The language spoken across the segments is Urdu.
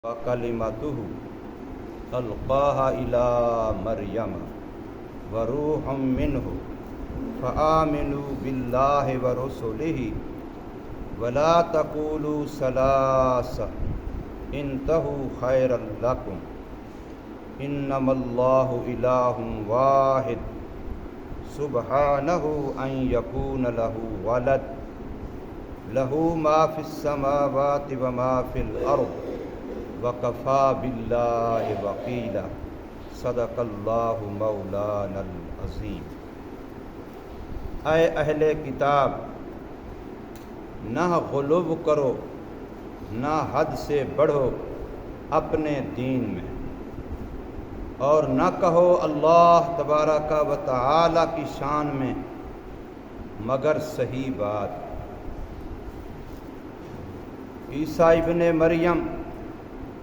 وَكَلِمَتُهُ أَلْقَاهَا إِلَى مَرْيَمَ وَرُوحٌ مِّنْهُ فَآمِنُوا بِاللَّهِ وَرُسُلِهِ وَلَا تَقُولُوا ثَلَاثَةٌ انتهوا خَيْرًا لَكُمْ إِنَّمَا اللَّهُ إِلَٰهٌ وَاحِدٌ سُبْحَانَهُ أَن يَكُونَ لَهُ وَلَدٌ لَهُ مَا فِي السَّمَاوَاتِ وَمَا فِي الْأَرْضِ وَكَفَىٰ بِاللَّهِ وَكِیلًا صدق اللہ مولانا العظیم۔ اے اہل کتاب، نہ غلو کرو نہ حد سے بڑھو اپنے دین میں، اور نہ کہو اللہ تبارک و تعالی کی شان میں مگر صحیح بات۔ عیسیٰ ابن مریم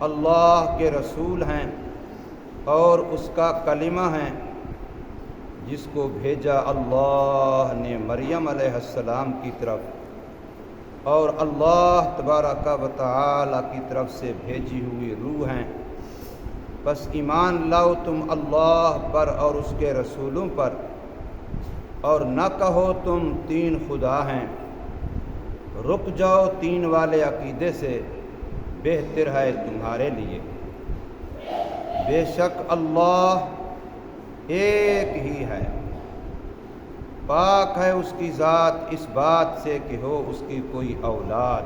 اللہ کے رسول ہیں اور اس کا کلمہ ہیں، جس کو بھیجا اللہ نے مریم علیہ السلام کی طرف، اور اللہ تبارک و تعالی کی طرف سے بھیجی ہوئی روح ہیں۔ بس ایمان لاؤ تم اللہ پر اور اس کے رسولوں پر، اور نہ کہو تم تین خدا ہیں۔ رک جاؤ تین والے عقیدے سے، بہتر ہے تمہارے لیے۔ بے شک اللہ ایک ہی ہے، پاک ہے اس کی ذات اس بات سے کہ ہو اس کی کوئی اولاد۔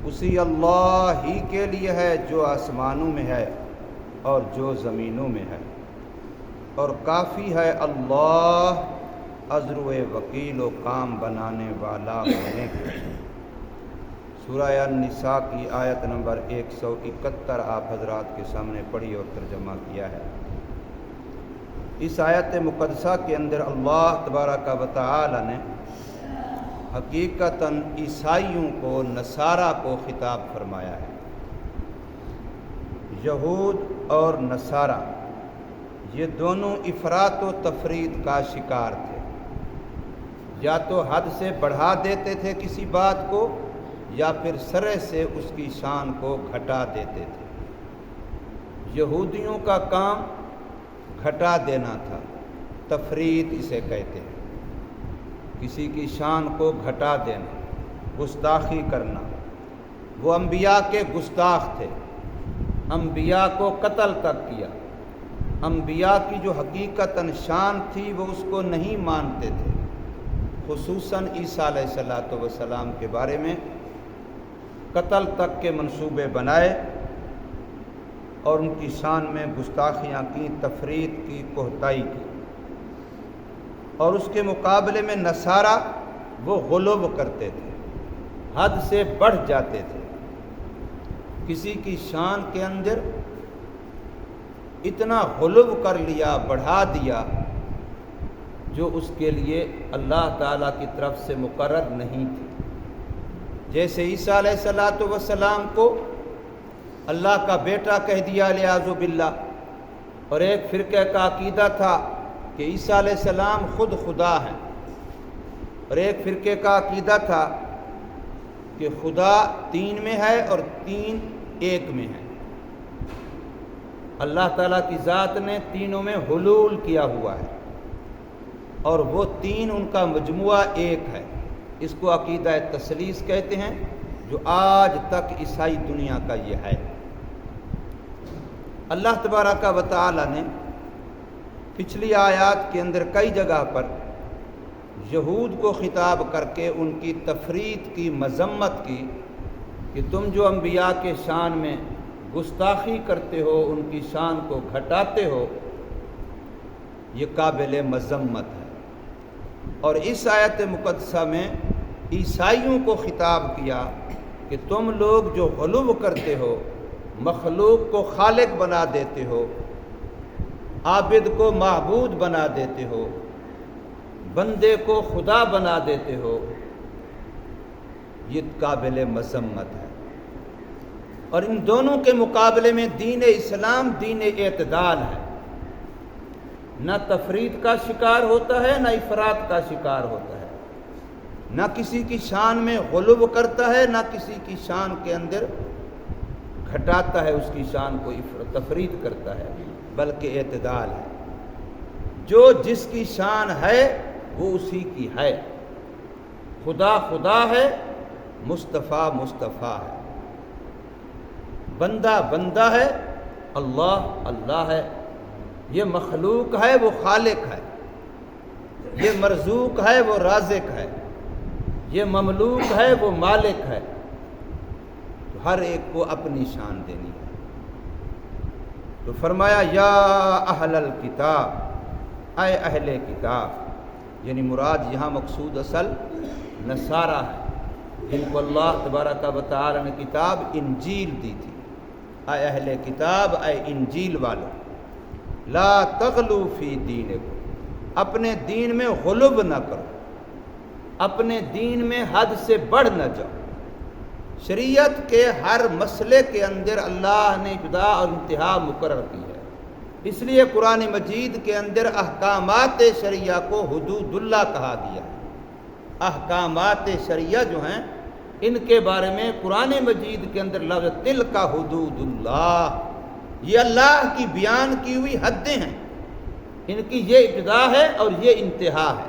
اسی اللہ ہی کے لیے ہے جو آسمانوں میں ہے اور جو زمینوں میں ہے، اور کافی ہے اللہ عذر و وکیل و کام بنانے والا ہونے کے۔ سورہ النساء کی آیت نمبر 171 آپ حضرات کے سامنے پڑھی اور ترجمہ کیا ہے۔ اس آیت مقدسہ کے اندر اللہ تبارک و تعالی نے حقیقتاً عیسائیوں کو، نصارہ کو خطاب فرمایا ہے۔ یہود اور نصارہ یہ دونوں افراط و تفرید کا شکار تھے، یا تو حد سے بڑھا دیتے تھے کسی بات کو، یا پھر سرے سے اس کی شان کو گھٹا دیتے تھے۔ یہودیوں کا کام گھٹا دینا تھا، تفرید اسے کہتے ہیں، کسی کی شان کو گھٹا دینا، گستاخی کرنا۔ وہ انبیاء کے گستاخ تھے، انبیاء کو قتل تک کیا۔ انبیاء کی جو حقیقتاً شان تھی وہ اس کو نہیں مانتے تھے، خصوصاً عیسیٰ علیہ السلام کے بارے میں قتل تک کے منصوبے بنائے اور ان کی شان میں گستاخیاں کی، تفرید کی، کوتاہی کی۔ اور اس کے مقابلے میں نصارہ وہ غلو کرتے تھے، حد سے بڑھ جاتے تھے، کسی کی شان کے اندر اتنا غلو کر لیا، بڑھا دیا جو اس کے لیے اللہ تعالیٰ کی طرف سے مقرر نہیں تھی۔ جیسے عیسیٰ علیہ السلام کو اللہ کا بیٹا کہہ دیا والعیاذ باللہ، اور ایک فرقے کا عقیدہ تھا کہ عیسیٰ علیہ السلام خود خدا ہیں، اور ایک فرقے کا عقیدہ تھا کہ خدا تین میں ہے اور تین ایک میں ہے۔ اللہ تعالیٰ کی ذات نے تینوں میں حلول کیا ہوا ہے، اور وہ تین ان کا مجموعہ ایک ہے۔ اس کو عقیدہ تثلیث کہتے ہیں، جو آج تک عیسائی دنیا کا یہ ہے۔ اللہ تبارک و تعالی نے پچھلی آیات کے اندر کئی جگہ پر یہود کو خطاب کر کے ان کی تفرید کی، مذمت کی کہ تم جو انبیاء کے شان میں گستاخی کرتے ہو، ان کی شان کو گھٹاتے ہو، یہ قابل مذمت ہے۔ اور اس آیت مقدسہ میں عیسائیوں کو خطاب کیا کہ تم لوگ جو غلو کرتے ہو، مخلوق کو خالق بنا دیتے ہو، عابد کو معبود بنا دیتے ہو، بندے کو خدا بنا دیتے ہو، یہ قابل مذمت ہے۔ اور ان دونوں کے مقابلے میں دین اسلام دین اعتدال ہے، نہ تفرید کا شکار ہوتا ہے نہ افراط کا شکار ہوتا ہے، نہ کسی کی شان میں غلو کرتا ہے، نہ کسی کی شان کے اندر گھٹاتا ہے اس کی شان کو، تفریط کرتا ہے، بلکہ اعتدال ہے۔ جو جس کی شان ہے وہ اسی کی ہے۔ خدا خدا ہے، مصطفیٰ مصطفیٰ ہے، بندہ بندہ ہے، اللہ اللہ ہے۔ یہ مخلوق ہے، وہ خالق ہے، یہ مرزوق ہے، وہ رازق ہے، یہ مملوک ہے، وہ مالک ہے۔ تو ہر ایک کو اپنی شان دینی ہے۔ تو فرمایا یا اہل الکتاب، اے اہل کتاب، یعنی مراد یہاں مقصود اصل نصارہ ہے، جن کو اللہ تبارک و تعالی نے کتاب انجیل دی تھی۔ اے اہل کتاب، اے انجیل والو، لا تغلو فی دینکم، اپنے دین میں غلو نہ کرو، اپنے دین میں حد سے بڑھ نہ جاؤ۔ شریعت کے ہر مسئلے کے اندر اللہ نے ابتدا اور انتہا مقرر کی ہے، اس لیے قرآن مجید کے اندر احکامات شریعہ کو حدود اللہ کہا گیا ہے۔ احکامات شریعہ جو ہیں ان کے بارے میں قرآن مجید کے اندر لفظ تلک حدود اللہ، یہ اللہ کی بیان کی ہوئی حدیں ہیں، ان کی یہ ابتدا ہے اور یہ انتہا ہے۔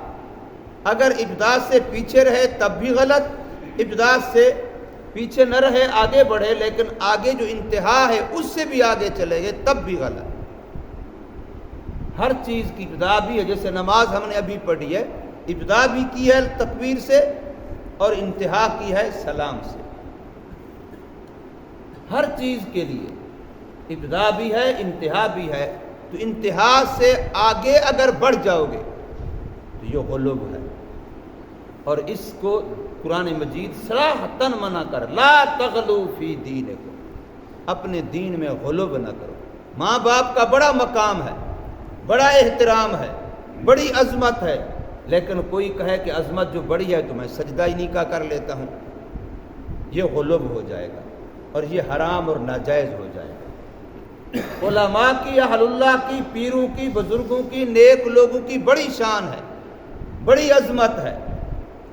اگر ابتدا سے پیچھے رہے تب بھی غلط، ابتدا سے پیچھے نہ رہے آگے بڑھے لیکن آگے جو انتہا ہے اس سے بھی آگے چلے گئے تب بھی غلط۔ ہر چیز کی ابتدا بھی ہے، جیسے نماز ہم نے ابھی پڑھی ہے، ابتدا بھی کی ہے تکبیر سے اور انتہا کی ہے سلام سے۔ ہر چیز کے لیے ابتدا بھی ہے انتہا بھی ہے، تو انتہا سے آگے اگر بڑھ جاؤ گے تو یہ غلو ہے، اور اس کو قرآن مجید صراحتاً منع کر، لا تغلو فی دینکم، اپنے دین میں غلو نہ کرو۔ ماں باپ کا بڑا مقام ہے، بڑا احترام ہے، بڑی عظمت ہے، لیکن کوئی کہے کہ عظمت جو بڑی ہے تو میں سجدہ ہی نہیں کا کر لیتا ہوں، یہ غلو ہو جائے گا اور یہ حرام اور ناجائز ہو جائے گا۔ علماء کی، اہل اللہ کی، پیروں کی، بزرگوں کی، نیک لوگوں کی بڑی شان ہے، بڑی عظمت ہے،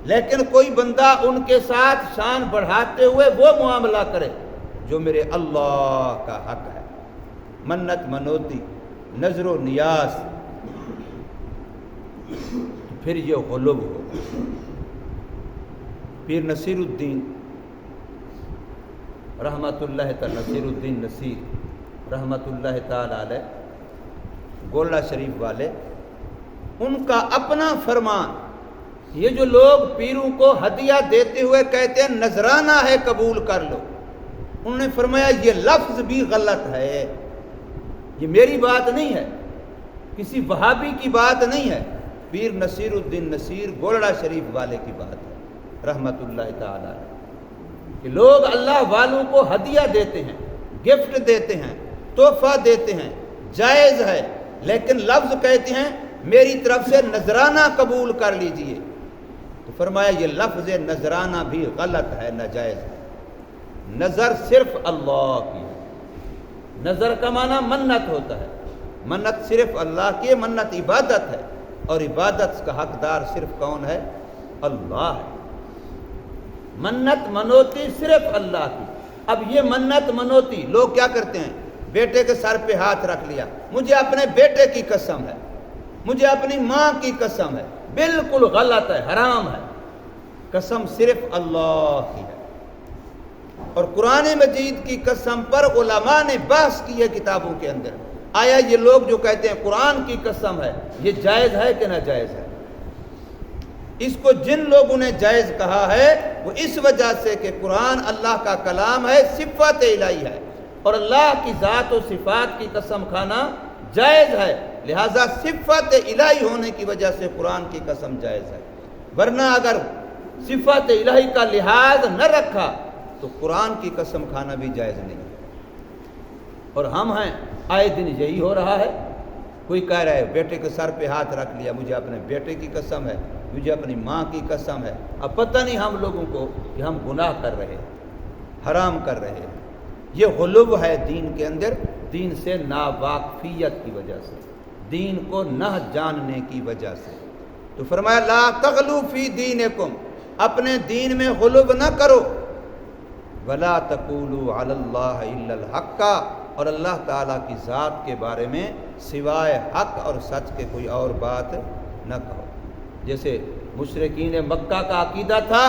لیکن کوئی بندہ ان کے ساتھ شان بڑھاتے ہوئے وہ معاملہ کرے جو میرے اللہ کا حق ہے، منت منوتی، نظر و نیاز، پھر یہ غلو ہوگا۔ پیر نصیر الدین رحمت اللہ تعالی، نصیر الدین نصیر رحمت اللہ تعالی علیہ، گولڑا شریف والے، ان کا اپنا فرمان، یہ جو لوگ پیروں کو ہدیہ دیتے ہوئے کہتے ہیں نذرانہ ہے قبول کر لو، انہوں نے فرمایا یہ لفظ بھی غلط ہے، یہ میری بات نہیں ہے، کسی وہابی کی بات نہیں ہے، پیر نصیر الدین نصیر گولڑا شریف والے کی بات ہے رحمت اللہ تعالی علیہ، کہ لوگ اللہ والوں کو ہدیہ دیتے ہیں، گفٹ دیتے ہیں، تحفہ دیتے ہیں، جائز ہے، لیکن لفظ کہتے ہیں میری طرف سے نذرانہ قبول کر لیجئے، تو فرمایا یہ لفظ نذرانہ بھی غلط ہے، ناجائز ہے۔ نظر صرف اللہ کی ہے، نظر کا معنی منت ہوتا ہے، منت صرف اللہ کی، منت عبادت ہے، اور عبادت کا حقدار صرف کون ہے؟ اللہ ہے۔ منت منوتی صرف اللہ کی۔ اب یہ منت منوتی لوگ کیا کرتے ہیں؟ بیٹے کے سر پہ ہاتھ رکھ لیا، مجھے اپنے بیٹے کی قسم ہے، مجھے اپنی ماں کی قسم ہے، بالکل غلط ہے، حرام ہے، قسم صرف اللہ کی ہے۔ اور قرآن مجید کی قسم پر علماء نے بحث کی ہے کتابوں کے اندر، آیا یہ لوگ جو کہتے ہیں قرآن کی قسم ہے یہ جائز ہے کہ ناجائز ہے؟ اس کو جن لوگوں نے جائز کہا ہے وہ اس وجہ سے کہ قرآن اللہ کا کلام ہے، صفت الہی ہے، اور اللہ کی ذات و صفات کی قسم کھانا جائز ہے، لہذا صفت الہی ہونے کی وجہ سے قرآن کی قسم جائز ہے، ورنہ اگر صفت الہی کا لحاظ نہ رکھا تو قرآن کی قسم کھانا بھی جائز نہیں ہے۔ اور ہم ہیں آئے دن یہی ہو رہا ہے، کوئی کہہ رہا ہے بیٹے کے سر پہ ہاتھ رکھ لیا، مجھے اپنے بیٹے کی قسم ہے، مجھے اپنی ماں کی قسم ہے، اب پتہ نہیں ہم لوگوں کو کہ ہم گناہ کر رہے ہیں، حرام کر رہے ہیں، یہ غلو ہے دین کے اندر، دین سے ناواقفیت کی وجہ سے، دین کو نہ جاننے کی وجہ سے۔ تو فرمایا لا تغلو فی دینکم، اپنے دین میں غلو نہ کرو، ولا تقولوا علی اللہ الا الحق، اور اللہ تعالیٰ کی ذات کے بارے میں سوائے حق اور سچ کے کوئی اور بات نہ کہو۔ جیسے مشرکین مکہ کا عقیدہ تھا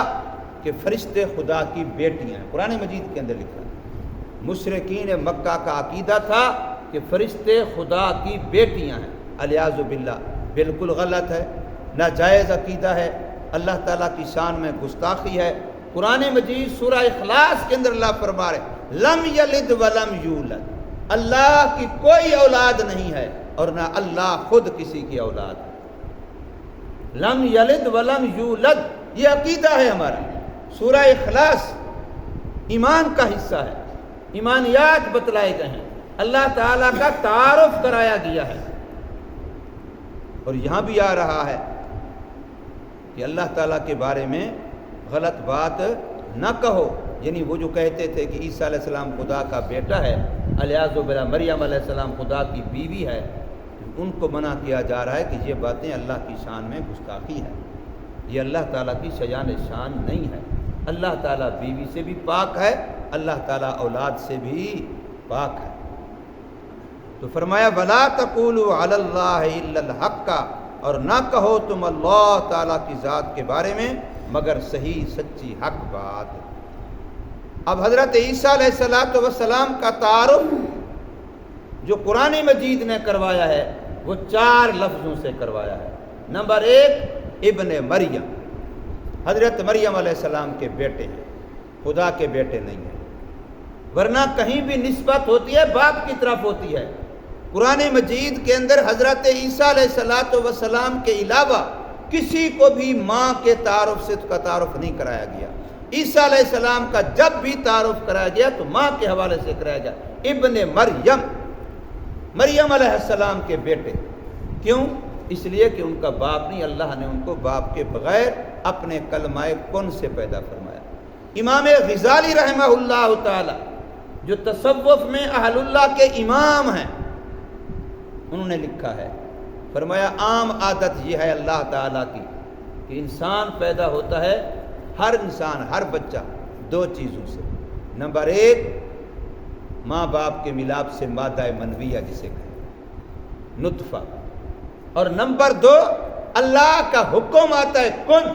کہ فرشتے خدا کی بیٹیاں ہیں، قرآن مجید کے اندر لکھا ہے۔ مشرکین مکہ کا عقیدہ تھا کہ فرشتے خدا کی بیٹیاں ہیں، الیاذ باللہ، بالکل غلط ہے، ناجائز عقیدہ ہے، اللہ تعالیٰ کی شان میں گستاخی ہے۔ قرآن مجید سورہ اخلاص کے اندر اللہ فرما رہے لم یلد ولم یولد، اللہ کی کوئی اولاد نہیں ہے اور نہ اللہ خود کسی کی اولاد ہے۔ لم یلد ولم یولد، یہ عقیدہ ہے ہمارا۔ سورہ اخلاص ایمان کا حصہ ہے، ایمانیات بتلائے گئے ہیں، اللہ تعالیٰ کا تعارف کرایا گیا ہے۔ اور یہاں بھی آ رہا ہے کہ اللہ تعالیٰ کے بارے میں غلط بات نہ کہو، یعنی وہ جو کہتے تھے کہ عیسیٰ علیہ السلام خدا کا بیٹا ہے، الیاذ باللہ مریم علیہ السلام خدا کی بیوی ہے، ان کو منع کیا جا رہا ہے کہ یہ باتیں اللہ کی شان میں گستاخی ہے، یہ اللہ تعالیٰ کی شایان شان نہیں ہے۔ اللہ تعالیٰ بیوی سے بھی پاک ہے، اللہ تعالیٰ اولاد سے بھی پاک ہے۔ تو فرمایا وَلَا تَقُولُوا عَلَى اللَّهِ إِلَّا الْحَقَّ، اور نہ کہو تم اللہ تعالیٰ کی ذات کے بارے میں مگر صحیح سچی حق بات۔ اب حضرت عیسیٰ علیہ السلام کا تعارف جو قرآن مجید نے کروایا ہے وہ 4 لفظوں سے کروایا ہے۔ نمبر 1 ابن مریم، حضرت مریم علیہ السلام کے بیٹے ہیں، خدا کے بیٹے نہیں ہیں، ورنہ کہیں بھی نسبت ہوتی ہے باپ کی طرف ہوتی ہے۔ قرآن مجید کے اندر حضرت عیسیٰ علیہ السلام کے علاوہ کسی کو بھی ماں کے تعارف سے اس کا تعارف نہیں کرایا گیا۔ عیسیٰ علیہ السلام کا جب بھی تعارف کرایا گیا تو ماں کے حوالے سے کرایا گیا، ابن مریم، مریم علیہ السلام کے بیٹے۔ کیوں؟ اس لیے کہ ان کا باپ نہیں، اللہ نے ان کو باپ کے بغیر اپنے کلمہ کن سے پیدا فرمایا۔ امام غزالی رحمہ اللہ تعالی جو تصوف میں اہل اللہ کے امام ہیں، انہوں نے لکھا ہے، فرمایا عام عادت یہ ہے اللہ تعالیٰ کی کہ انسان پیدا ہوتا ہے، ہر انسان، ہر بچہ 2 چیزوں سے۔ نمبر 1 ماں باپ کے ملاپ سے مادہ منویہ جسے کہیں، نطفہ، اور نمبر 2 اللہ کا حکم آتا ہے کن،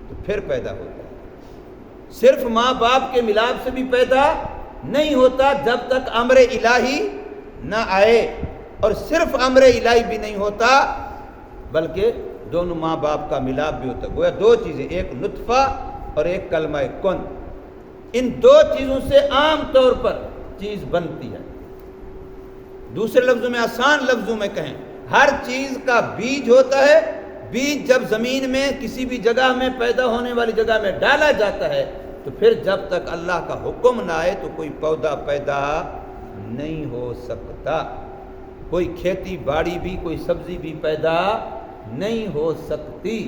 تو پھر پیدا ہوتا ہے۔ صرف ماں باپ کے ملاپ سے بھی پیدا نہیں ہوتا جب تک امر الہی نہ آئے، اور صرف امر الہی بھی نہیں ہوتا بلکہ دونوں ماں باپ کا ملاپ بھی ہوتا ہے۔ گویا 2 چیزیں، ایک نطفہ اور ایک کلمہ کن، ان 2 چیزوں سے عام طور پر چیز بنتی ہے۔ دوسرے لفظوں میں، آسان لفظوں میں کہیں، ہر چیز کا بیج ہوتا ہے، بیج جب زمین میں کسی بھی جگہ میں پیدا ہونے والی جگہ میں ڈالا جاتا ہے تو پھر جب تک اللہ کا حکم نہ آئے تو کوئی پودا پیدا نہیں ہو سکتا، کوئی کھیتی باڑی بھی، کوئی سبزی بھی پیدا نہیں ہو سکتی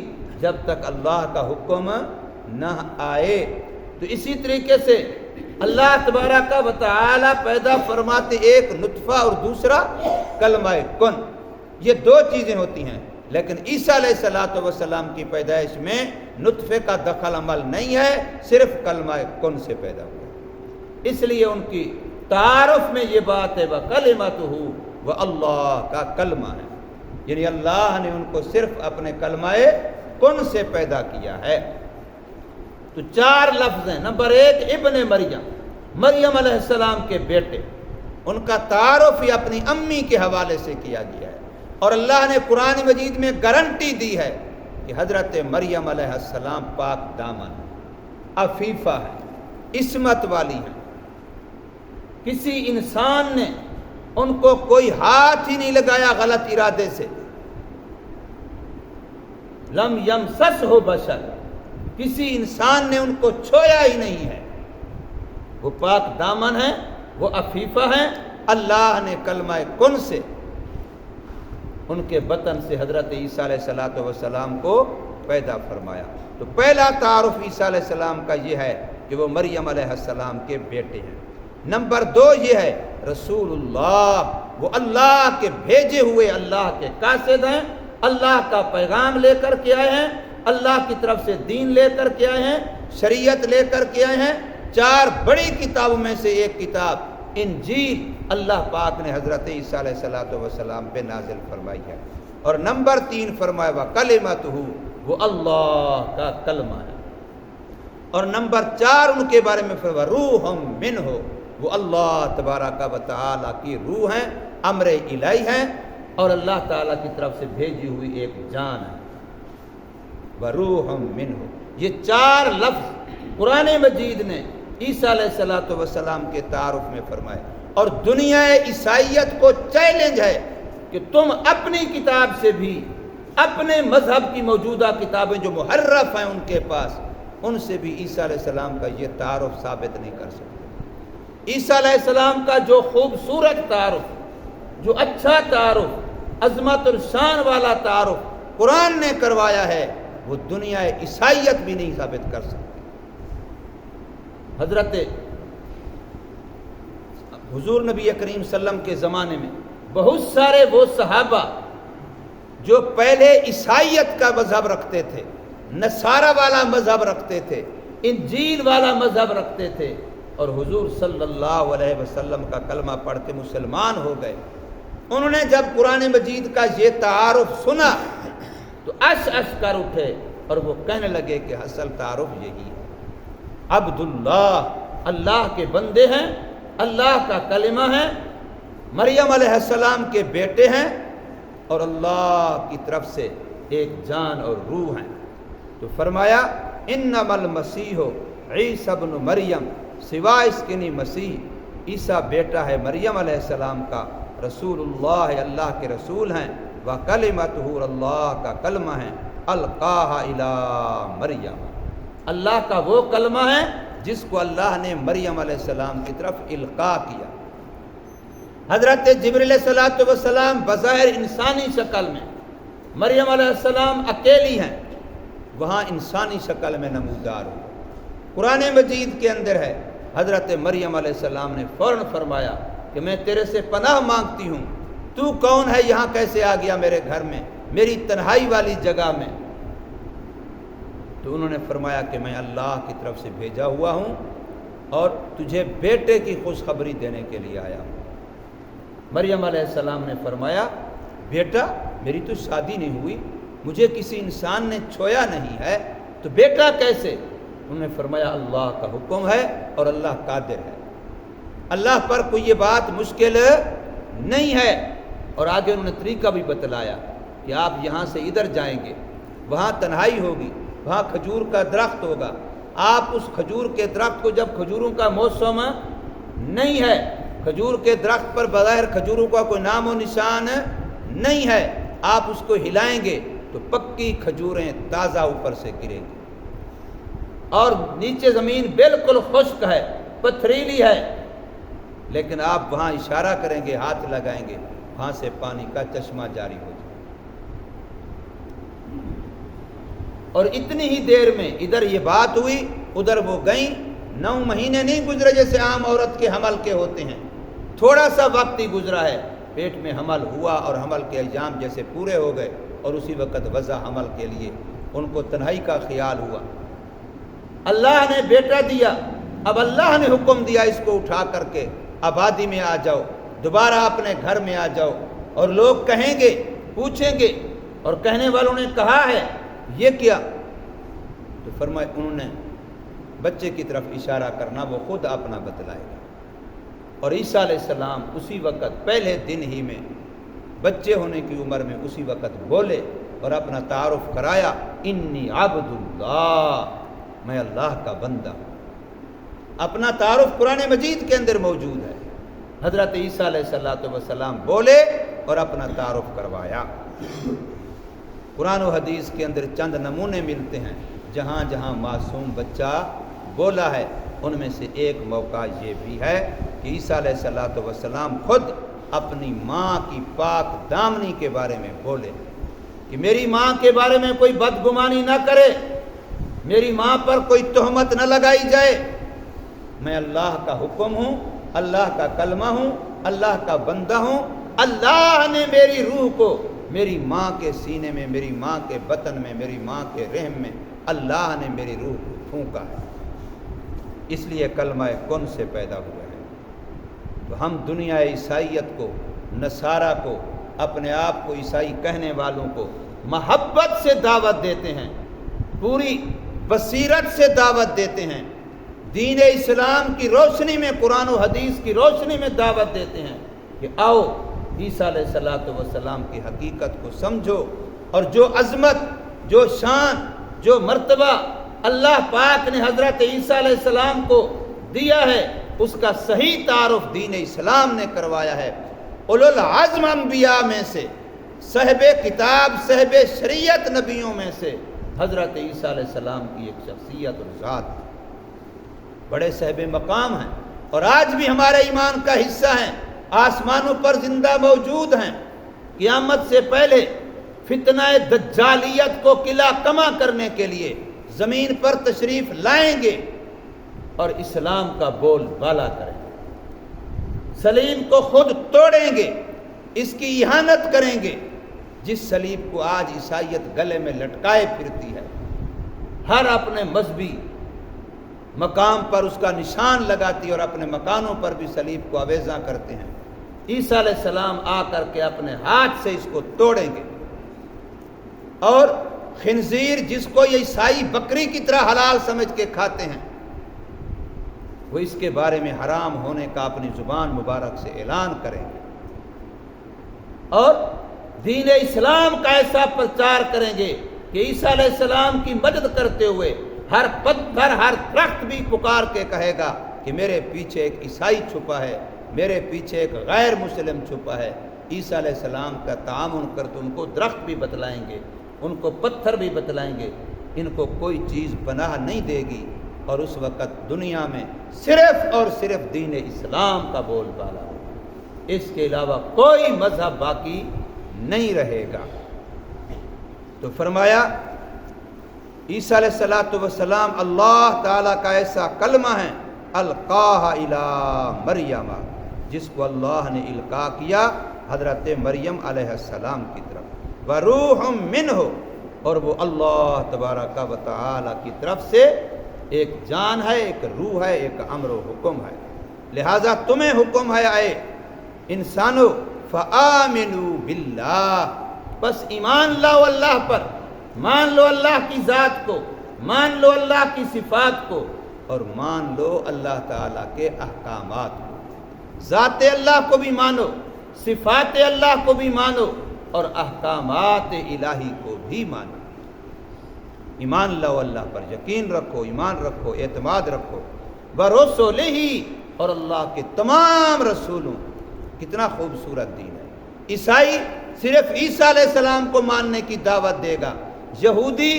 جب تک اللہ کا حکم نہ آئے۔ تو اسی طریقے سے اللہ تبارک و تعالی پیدا فرماتے ایک نطفہ اور دوسرا کلمہ کن، یہ 2 چیزیں ہوتی ہیں، لیکن عیسیٰ علیہ السلام کی پیدائش میں نطفے کا دخل عمل نہیں ہے، صرف کلمہ کن سے پیدا ہوا۔ اس لیے ان کی تعارف میں یہ بات ہے وَكَلِمَتُهُ، وہ اللہ کا کلمہ ہے، یعنی اللہ نے ان کو صرف اپنے کلمہ کن سے پیدا کیا ہے۔ تو 4 لفظ ہیں۔ نمبر 1 ابن مریم، مریم علیہ السلام کے بیٹے، ان کا تعارف ہی اپنی امی کے حوالے سے کیا گیا ہے، اور اللہ نے قرآن مجید میں گارنٹی دی ہے کہ حضرت مریم علیہ السلام پاک دامن، عفیفہ ہے، عصمت والی ہیں، کسی انسان نے ان کو کوئی ہاتھ ہی نہیں لگایا غلط ارادے سے، لم یمسسہ بشر، کسی انسان نے ان کو چھویا ہی نہیں ہے، وہ پاک دامن ہیں، وہ عفیفہ ہیں۔ اللہ نے کلمہ کن سے ان کے بطن سے حضرت عیسیٰ علیہ السلام کو پیدا فرمایا۔ تو پہلا تعارف عیسیٰ علیہ السلام کا یہ ہے کہ وہ مریم علیہ السلام کے بیٹے ہیں۔ نمبر 2 یہ ہے رسول اللہ، وہ اللہ کے بھیجے ہوئے اللہ کے قاصد ہیں، اللہ کا پیغام لے کر کے آئے ہیں، اللہ کی طرف سے دین لے کر کے آئے ہیں، شریعت لے کر کے آئے ہیں، 4 بڑی کتابوں میں سے ایک کتاب انجیل اللہ پاک نے حضرت عیسیٰ علیہ السلام پہ نازل فرمائی ہے. اور نمبر 3 فرمایا وَكَلِمَتُهُ، وہ اللہ کا کلمہ ہے. اور نمبر 4 ان کے بارے میں فرمایا روحٌ مِّنْهُ، وہ اللہ تبارک و تعالیٰ کی روح ہیں، امر الہی ہیں، اور اللہ تعالیٰ کی طرف سے بھیجی ہوئی ایک جان ہے. وَرُوحٌ مِّنْهُ، یہ 4 لفظ قرآن مجید نے عیسیٰ علیہ السلام کے تعارف میں فرمائے. اور دنیا عیسائیت کو چیلنج ہے کہ تم اپنی کتاب سے بھی، اپنے مذہب کی موجودہ کتابیں جو محرف ہیں ان کے پاس، ان سے بھی عیسیٰ علیہ السلام کا یہ تعارف ثابت نہیں کر سکتے. عیسیٰ علیہ السلام کا جو خوبصورت تعارف، جو اچھا تعارف، عظمت اور شان والا تعارف قرآن نے کروایا ہے، وہ دنیا عیسائیت بھی نہیں ثابت کر سکتی. حضرت حضور نبی کریم صلی اللہ علیہ وسلم کے زمانے میں بہت سارے وہ صحابہ جو پہلے عیسائیت کا مذہب رکھتے تھے، نصارہ والا مذہب رکھتے تھے، انجیل والا مذہب رکھتے تھے، اور حضور صلی اللہ علیہ وسلم کا کلمہ پڑھ کے مسلمان ہو گئے. انہوں نے جب قرآن مجید کا یہ تعارف سنا تو اش کر اٹھے اور وہ کہنے لگے کہ اصل تعارف یہی ہے، عبداللہ، اللہ کے بندے ہیں، اللہ کا کلمہ ہے، مریم علیہ السلام کے بیٹے ہیں، اور اللہ کی طرف سے ایک جان اور روح ہیں. تو فرمایا انما المسیح عیسی ابن مریم، سوا اس کے نہیں مسیح عیسیٰ بیٹا ہے مریم علیہ السلام کا، رسول اللہ، اللہ کے رسول ہیں، وَكَلِمَتُهُ، اللہ کا کلمہ ہے، القاها الی مریم، اللہ کا وہ کلمہ ہے جس کو اللہ نے مریم علیہ السلام کی طرف القاء کیا. حضرت جبریل علیہ السلام بظاہر انسانی شکل میں، مریم علیہ السلام اکیلی ہیں، وہاں انسانی شکل میں نمودار ہو. قرآن مجید کے اندر ہے حضرت مریم علیہ السلام نے فوراً فرمایا کہ میں تیرے سے پناہ مانگتی ہوں، تو کون ہے، یہاں کیسے آ گیا میرے گھر میں، میری تنہائی والی جگہ میں؟ تو انہوں نے فرمایا کہ میں اللہ کی طرف سے بھیجا ہوا ہوں اور تجھے بیٹے کی خوشخبری دینے کے لیے آیا ہوں. مریم علیہ السلام نے فرمایا بیٹا، میری تو شادی نہیں ہوئی، مجھے کسی انسان نے چھویا نہیں ہے، تو بیٹا کیسے؟ انہوں نے فرمایا اللہ کا حکم ہے اور اللہ قادر ہے، اللہ پر کوئی یہ بات مشکل نہیں ہے. اور آگے انہوں نے طریقہ بھی بتلایا کہ آپ یہاں سے ادھر جائیں گے، وہاں تنہائی ہوگی، وہاں کھجور کا درخت ہوگا، آپ اس کھجور کے درخت کو، جب کھجوروں کا موسم نہیں ہے، کھجور کے درخت پر بظاہر کھجوروں کا کوئی نام و نشان نہیں ہے، آپ اس کو ہلائیں گے تو پکی کھجوریں تازہ اوپر سے گریں گی، اور نیچے زمین بالکل خشک ہے، پتھریلی ہے، لیکن آپ وہاں اشارہ کریں گے، ہاتھ لگائیں گے، وہاں سے پانی کا چشمہ جاری ہو جائے. اور اتنی ہی دیر میں ادھر یہ بات ہوئی، ادھر وہ گئیں. 9 مہینے نہیں گزرے جیسے عام عورت کے حمل کے ہوتے ہیں، تھوڑا سا وقت ہی گزرا ہے، پیٹ میں حمل ہوا اور حمل کے ایام جیسے پورے ہو گئے، اور اسی وقت وضع حمل کے لیے ان کو تنہائی کا خیال ہوا. اللہ نے بیٹا دیا، اب اللہ نے حکم دیا اس کو اٹھا کر کے آبادی میں آ جاؤ، دوبارہ اپنے گھر میں آ جاؤ. اور لوگ کہیں گے، پوچھیں گے، اور کہنے والوں نے کہا ہے یہ کیا؟ تو فرمایا انہوں نے بچے کی طرف اشارہ کرنا وہ خود اپنا بتلائے گا. اور عیسیٰ علیہ السلام اسی وقت پہلے دن ہی میں بچے ہونے کی عمر میں اسی وقت بولے اور اپنا تعارف کرایا، انی عبد اللہ، میں اللہ کا بندہ. اپنا تعارف قرآن مجید کے اندر موجود ہے. حضرت عیسیٰ علیہ السلام بولے اور اپنا تعارف کروایا. قرآن و حدیث کے اندر چند نمونے ملتے ہیں جہاں جہاں معصوم بچہ بولا ہے. ان میں سے ایک موقع یہ بھی ہے کہ عیسیٰ علیہ السلام خود اپنی ماں کی پاک دامنی کے بارے میں بولے کہ میری ماں کے بارے میں کوئی بدگمانی نہ کرے، میری ماں پر کوئی تہمت نہ لگائی جائے، میں اللہ کا حکم ہوں، اللہ کا کلمہ ہوں، اللہ کا بندہ ہوں. اللہ نے میری روح کو میری ماں کے سینے میں، میری ماں کے بطن میں، میری ماں کے رحم میں اللہ نے میری روح کو پھونکا ہے. اس لیے کلمہ کن سے پیدا ہوا ہے۔ تو ہم دنیا عیسائیت کو، نصارہ کو، اپنے آپ کو عیسائی کہنے والوں کو محبت سے دعوت دیتے ہیں، پوری بصیرت سے دعوت دیتے ہیں، دین اسلام کی روشنی میں، قرآن و حدیث کی روشنی میں دعوت دیتے ہیں کہ آؤ عیسیٰ علیہ السلام کی حقیقت کو سمجھو، اور جو عظمت، جو شان، جو مرتبہ اللہ پاک نے حضرت عیسیٰ علیہ السلام کو دیا ہے، اس کا صحیح تعارف دین اسلام نے کروایا ہے۔ اولو العزم انبیاء میں سے، صاحب کتاب، صاحب شریعت نبیوں میں سے حضرت عیسیٰ علیہ السلام کی ایک شخصیت اور ذات، بڑے صاحب مقام ہیں، اور آج بھی ہمارے ایمان کا حصہ ہیں، آسمانوں پر زندہ موجود ہیں، قیامت سے پہلے فتنہ دجالیت کو قلعہ کما کرنے کے لیے زمین پر تشریف لائیں گے اور اسلام کا بول بالا کریں گے، سلیم کو خود توڑیں گے، اس کی اہانت کریں گے، جس سلیب کو آج عیسائیت گلے میں لٹکائے پھرتی ہے، ہر اپنے مذہبی مقام پر اس کا نشان لگاتی اور اپنے مکانوں پر بھی سلیب کو آویزاں کرتے ہیں، عیسیٰ علیہ السلام آ کر کے اپنے ہاتھ سے اس کو توڑیں گے، اور خنزیر جس کو یہ عیسائی بکری کی طرح حلال سمجھ کے کھاتے ہیں، وہ اس کے بارے میں حرام ہونے کا اپنی زبان مبارک سے اعلان کریں گے، اور دین اسلام کا ایسا پرچار کریں گے کہ عیسیٰ علیہ السلام کی مدد کرتے ہوئے ہر پتھر، ہر درخت بھی پکار کے کہے گا کہ میرے پیچھے ایک عیسائی چھپا ہے، میرے پیچھے ایک غیر مسلم چھپا ہے۔ عیسیٰ علیہ السلام کا تعامل کرتے ان کو درخت بھی بتلائیں گے، ان کو پتھر بھی بتلائیں گے، ان کو کوئی چیز پناہ نہیں دے گی، اور اس وقت دنیا میں صرف اور صرف دین اسلام کا بول بالا ہوگا، اس کے علاوہ کوئی مذہب باقی نہیں رہے گا۔ تو فرمایا عیسیٰ علیہ السلام اللہ تعالیٰ کا ایسا کلمہ ہے، القاہ الی مریم، جس کو اللہ نے القاء کیا حضرت مریم علیہ السلام کی طرف، وروح منہ، اور وہ اللہ تبارک و تعالی کی طرف سے ایک جان ہے، ایک روح ہے، ایک امر و حکم ہے۔ لہذا تمہیں حکم ہے اے انسانو، فآمنوا باللہ، بس ایمان لاؤ اللہ پر، مان لو اللہ کی ذات کو، مان لو اللہ کی صفات کو، اور مان لو اللہ تعالیٰ کے احکامات کو، ذات اللہ کو بھی مانو، صفات اللہ کو بھی مانو، اور احکامات الہی کو بھی مانو۔ ایمان لاؤ اللہ پر، یقین رکھو، ایمان رکھو، اعتماد رکھو، برسولہ، اور اللہ کے تمام رسولوں۔ کتنا خوبصورت دین ہے۔ عیسائی صرف عیسیٰ علیہ السلام کو ماننے کی دعوت دے گا، یہودی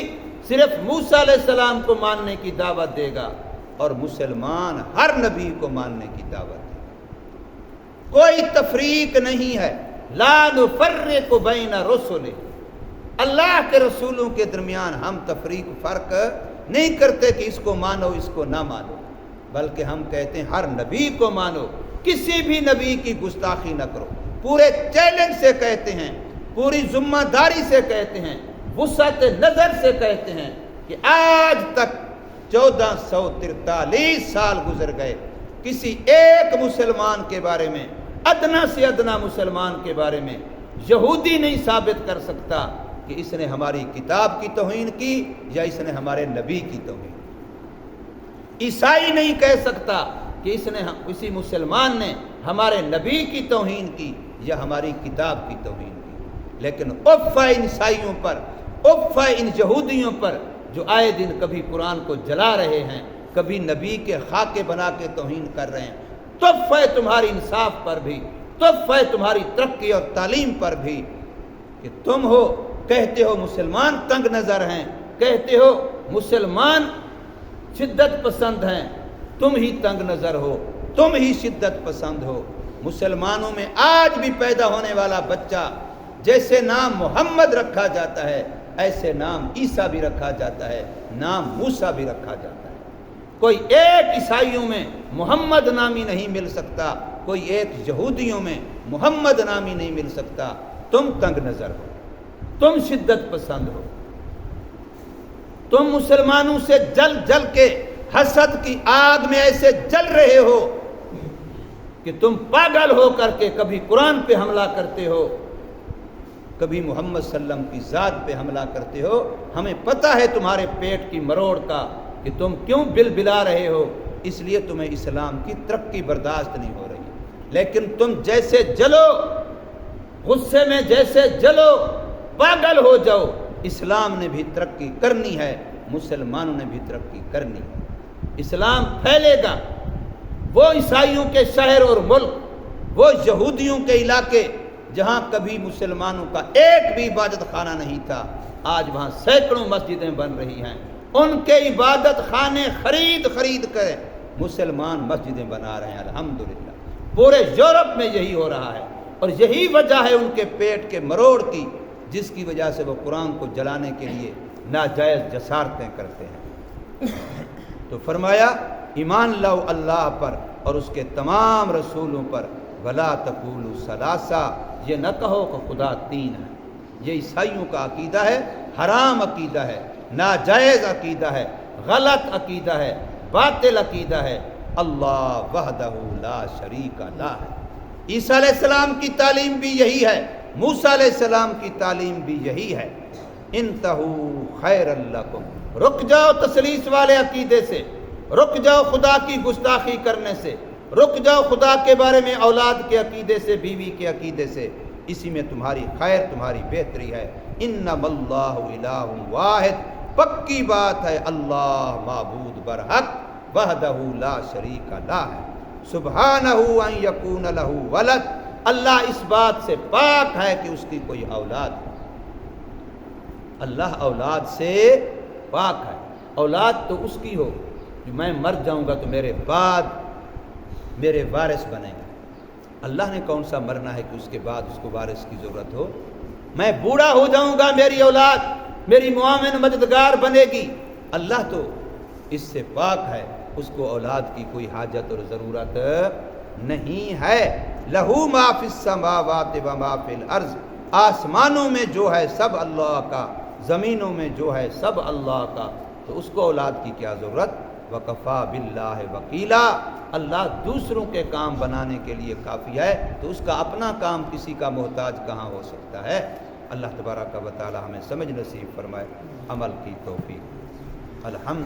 صرف موسیٰ علیہ السلام کو ماننے کی دعوت دے گا، اور مسلمان ہر نبی کو ماننے کی دعوت دے گا۔ کوئی تفریق نہیں ہے، لا نفرق بین رسل، اللہ کے رسولوں کے درمیان ہم تفریق، فرق نہیں کرتے کہ اس کو مانو اس کو نہ مانو، بلکہ ہم کہتے ہیں ہر نبی کو مانو، کسی بھی نبی کی گستاخی نہ کرو، پورے چیلنج سے کہتے ہیں، پوری ذمہ داری سے کہتے ہیں، وسعت نظر سے کہتے ہیں کہ آج تک 1443 سال گزر گئے، کسی ایک مسلمان کے بارے میں، ادنا سے ادنا مسلمان کے بارے میں یہودی نہیں ثابت کر سکتا کہ اس نے ہماری کتاب کی توہین کی یا اس نے ہمارے نبی کی توہین کی۔ عیسائی نہیں کہہ سکتا کہ کسی مسلمان نے ہمارے نبی کی توہین کی یا ہماری کتاب کی توہین کی، لیکن اف ہے ان عیسائیوں پر، اف ہے ان یہودیوں پر جو آئے دن کبھی قرآن کو جلا رہے ہیں، کبھی نبی کے خاکے بنا کے توہین کر رہے ہیں۔ تف ہے تمہاری انصاف پر بھی، تف ہے تمہاری ترقی اور تعلیم پر بھی کہ تم ہو کہتے ہو مسلمان تنگ نظر ہیں، کہتے ہو مسلمان شدت پسند ہیں، تم ہی تنگ نظر ہو، تم ہی شدت پسند ہو۔ مسلمانوں میں آج بھی پیدا ہونے والا بچہ جیسے نام محمد رکھا جاتا ہے، ایسے نام عیسیٰ بھی رکھا جاتا ہے، نام موسیٰ بھی رکھا جاتا ہے۔ کوئی ایک عیسائیوں میں محمد نامی نہیں مل سکتا، کوئی ایک یہودیوں میں محمد نامی نہیں مل سکتا۔ تم تنگ نظر ہو، تم شدت پسند ہو، تم مسلمانوں سے جل جل کے حسد کی آگ میں ایسے جل رہے ہو کہ تم پاگل ہو کر کے کبھی قرآن پہ حملہ کرتے ہو، کبھی محمد صلی اللہ علیہ وسلم کی ذات پہ حملہ کرتے ہو، ہمیں پتہ ہے تمہارے پیٹ کی مروڑ کا کہ تم کیوں بل بلا رہے ہو، اس لیے تمہیں اسلام کی ترقی برداشت نہیں ہو رہی، لیکن تم جیسے جلو، غصے میں جیسے جلو، پاگل ہو جاؤ، اسلام نے بھی ترقی کرنی ہے، مسلمانوں نے بھی ترقی کرنی ہے، اسلام پھیلے گا۔ وہ عیسائیوں کے شہر اور ملک، وہ یہودیوں کے علاقے جہاں کبھی مسلمانوں کا ایک بھی عبادت خانہ نہیں تھا، آج وہاں سینکڑوں مسجدیں بن رہی ہیں، ان کے عبادت خانے خرید کر مسلمان مسجدیں بنا رہے ہیں، الحمدللہ۔ پورے یورپ میں یہی ہو رہا ہے، اور یہی وجہ ہے ان کے پیٹ کے مروڑ کی، جس کی وجہ سے وہ قرآن کو جلانے کے لیے ناجائز جسارتیں کرتے ہیں۔ تو فرمایا ایمان لاؤ اللہ پر اور اس کے تمام رسولوں پر، ولا تقولوا ثلاثہ، یہ نہ کہو کہ خدا تین ہے۔ یہ عیسائیوں کا عقیدہ ہے، حرام عقیدہ ہے، ناجائز عقیدہ ہے، غلط عقیدہ ہے، باطل عقیدہ ہے۔ اللہ وحدہ لا شریک لہ ہے۔ عیسیٰ علیہ السلام کی تعلیم بھی یہی ہے، موسیٰ علیہ السلام کی تعلیم بھی یہی ہے۔ انتہوا خیر لکم، رک جاؤ تثلیث والے عقیدے سے، رک جاؤ خدا کی گستاخی کرنے سے، رک جاؤ خدا کے بارے میں اولاد کے عقیدے سے، بیوی کے عقیدے سے، اسی میں تمہاری خیر، تمہاری بہتری ہے۔ انما اللہ الہ واحد، پکی بات ہے اللہ معبود برحق وحدہ لا شریک لہ ہے۔ سبحانہ ان یکون لہ ولد، اللہ اس بات سے پاک ہے کہ اس کی کوئی اولاد ہو۔ اللہ اولاد سے پاک ہے، اولاد تو اس کی ہو کہ میں مر جاؤں گا تو میرے بعد میرے وارث بنے گا۔ اللہ نے کون سا مرنا ہے کہ اس کے بعد اس کو وارث کی ضرورت ہو؟ میں بوڑھا ہو جاؤں گا، میری اولاد میری معاون مددگار بنے گی۔ اللہ تو اس سے پاک ہے، اس کو اولاد کی کوئی حاجت اور ضرورت نہیں ہے۔ لہو ما فی السماوات و ما فی الارض، آسمانوں میں جو ہے سب اللہ کا، زمینوں میں جو ہے سب اللہ کا، تو اس کو اولاد کی کیا ضرورت؟ وکفا باللہ وکیلا، اللہ دوسروں کے کام بنانے کے لیے کافی ہے، تو اس کا اپنا کام کسی کا محتاج کہاں ہو سکتا ہے؟ اللہ تبارک و تعالی ہمیں سمجھ نصیب فرمائے، عمل کی توفیق۔ الحمد